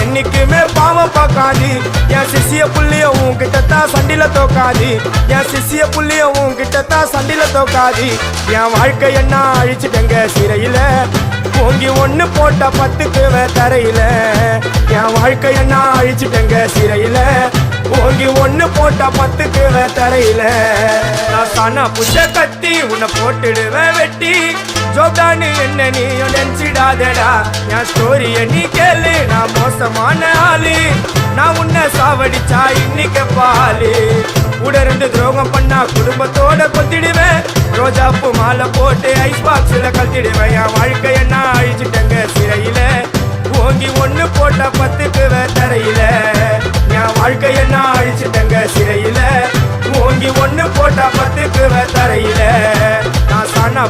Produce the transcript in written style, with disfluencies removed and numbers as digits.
என்னைக்குமே பாவம் பார்க்காது என் சிசிய புள்ளிய உன்கிட்டத்தான் சண்டில தோக்காது என் சிசிய புள்ளிய உன்கிட்டத்தான் சண்டில தோக்காது என் வாழ்க்கை என்ன அழிச்சிட்டங்க சிறையில ஓங்கி ஒண்ணு போட்ட 10க்கு தரையில என் வாழ்க்கை என்ன அழிச்சிட்டங்க சிறையில ஓங்கி ஒண்ணு போட்ட 10க்கு தரையில நான் சானா புஷ கத்தி உன்னை போட்டுடுவேன் வெட்டி ஜோப்டானு என்ன நீயும் நினைச்சிடாதடா என் ஸ்டோரிய நீ கேளு நான் மோசமான ஆளு நான் உன்னை சாவடிச்சா இன்னைக்கு பாலு உடருந்து துரோகம் பண்ணா குடும்பத்தோட கொத்திடுவேன் ரோஜாப்பு மாலை போட்டு ஐஸ் பாக்ஸ்ல கத்திடுவேன் என் வாழ்க்கை என்ன அழிச்சிட்டங்க சிறையில ஓங்கி ஒண்ணு போட்ட 10க்கு தரையில என் வாழ்க்கை என்ன அழிச்சிட்டங்க சிறையில ஓங்கி ஒண்ணு போட்ட 10க்கு தரையில நான் சானா